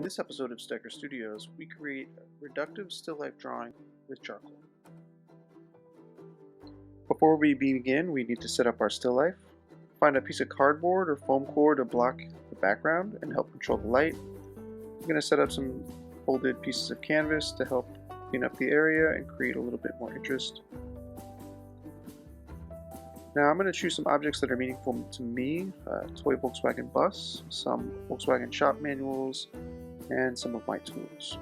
this episode of Stecker Studios, we create a reductive still life drawing with charcoal. Before we begin, we need to set up our still life. Find a piece of cardboard or foam core to block the background and help control the light. I'm going to set up some folded pieces of canvas to help clean up the area and create a little bit more interest. Now I'm going to choose some objects that are meaningful to me, a toy Volkswagen bus, some Volkswagen shop manuals, and some of my tools.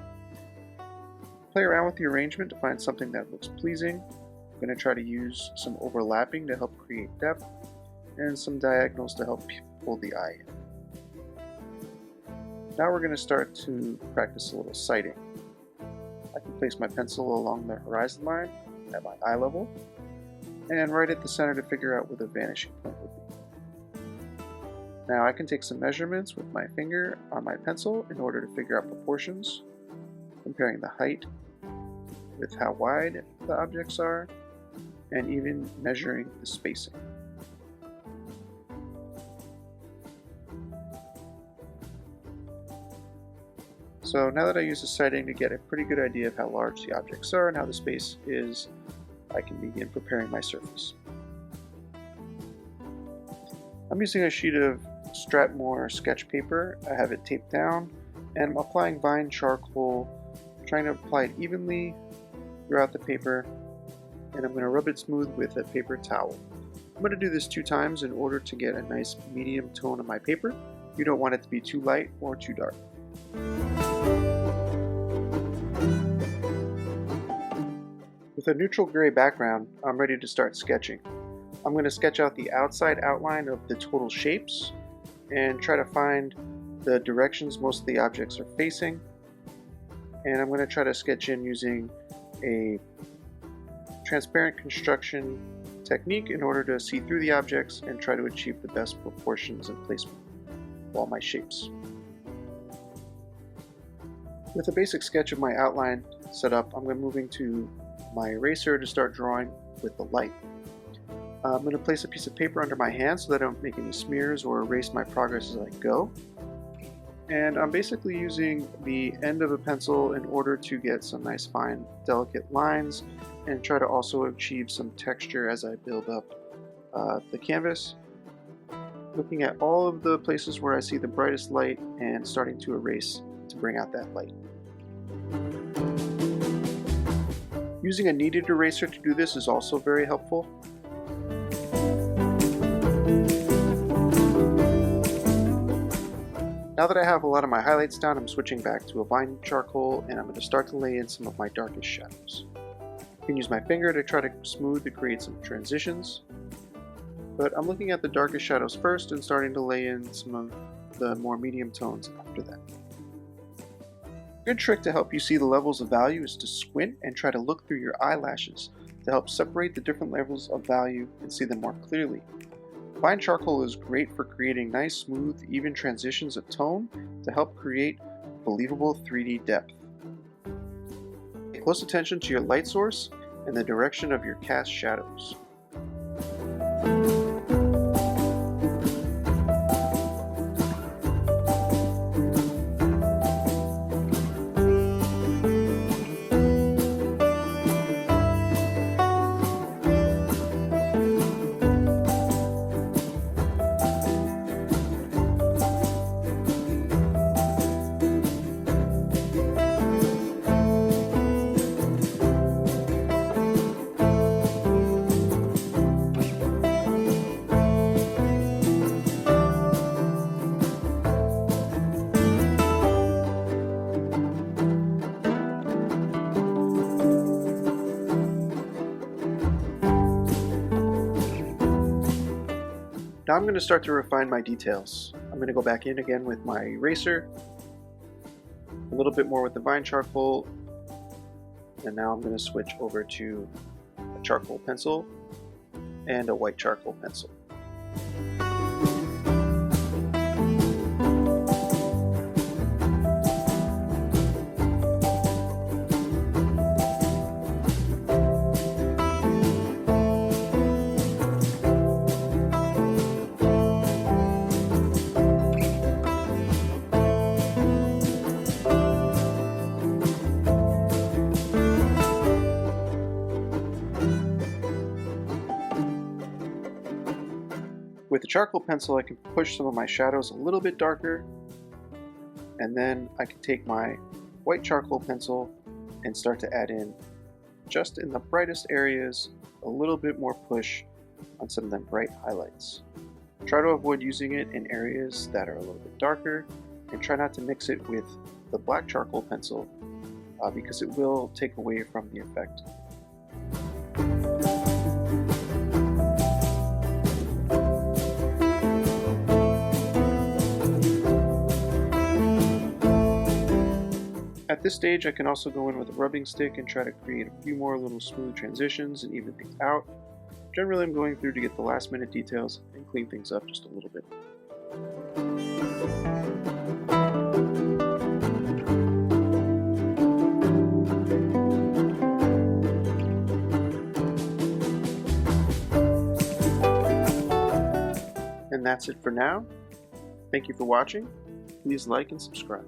Play around with the arrangement to find something that looks pleasing. I'm going to try to use some overlapping to help create depth, and some diagonals to help pull the eye in. Now we're going to start to practice a little sighting. I can place my pencil along the horizon line at my eye level, and right at the center to figure out where the vanishing point would be. Now I can take some measurements with my finger on my pencil in order to figure out proportions, comparing the height with how wide the objects are, and even measuring the spacing. So now that I use the sighting to get a pretty good idea of how large the objects are and how the space is, I can begin preparing my surface. I'm using a sheet of Strathmore sketch paper. I have it taped down, and I'm applying vine charcoal, trying to apply it evenly throughout the paper, and I'm going to rub it smooth with a paper towel. I'm going to do this 2 times in order to get a nice medium tone on my paper. You don't want it to be too light or too dark. With a neutral gray background, I'm ready to start sketching. I'm going to sketch out the outside outline of the total shapes and try to find the directions most of the objects are facing. And I'm going to try to sketch in using a transparent construction technique in order to see through the objects and try to achieve the best proportions and placement of all my shapes. With a basic sketch of my outline set up, I'm moving to my eraser to start drawing with the light. I'm going to place a piece of paper under my hand so that I don't make any smears or erase my progress as I go. And I'm basically using the end of a pencil in order to get some nice fine delicate lines and try to also achieve some texture as I build up the canvas. Looking at all of the places where I see the brightest light and starting to erase to bring out that light. Using a kneaded eraser to do this is also very helpful. Now that I have a lot of my highlights down, I'm switching back to a vine charcoal and I'm going to start to lay in some of my darkest shadows. I can use my finger to try to smooth to create some transitions, but I'm looking at the darkest shadows first and starting to lay in some of the more medium tones after that. A good trick to help you see the levels of value is to squint and try to look through your eyelashes to help separate the different levels of value and see them more clearly. Vine charcoal is great for creating nice, smooth, even transitions of tone to help create believable 3D depth. Pay close attention to your light source and the direction of your cast shadows. Now I'm going to start to refine my details. I'm going to go back in again with my eraser, a little bit more with the vine charcoal, and now I'm going to switch over to a charcoal pencil and a white charcoal pencil. With the charcoal pencil, I can push some of my shadows a little bit darker, and then I can take my white charcoal pencil and start to add in, just in the brightest areas, a little bit more push on some of them bright highlights. Try to avoid using it in areas that are a little bit darker, and try not to mix it with the black charcoal pencil because it will take away from the effect. At this stage, I can also go in with a rubbing stick and try to create a few more little smooth transitions and even things out. Generally, I'm going through to get the last minute details and clean things up just a little bit. And that's it for now. Thank you for watching. Please like and subscribe.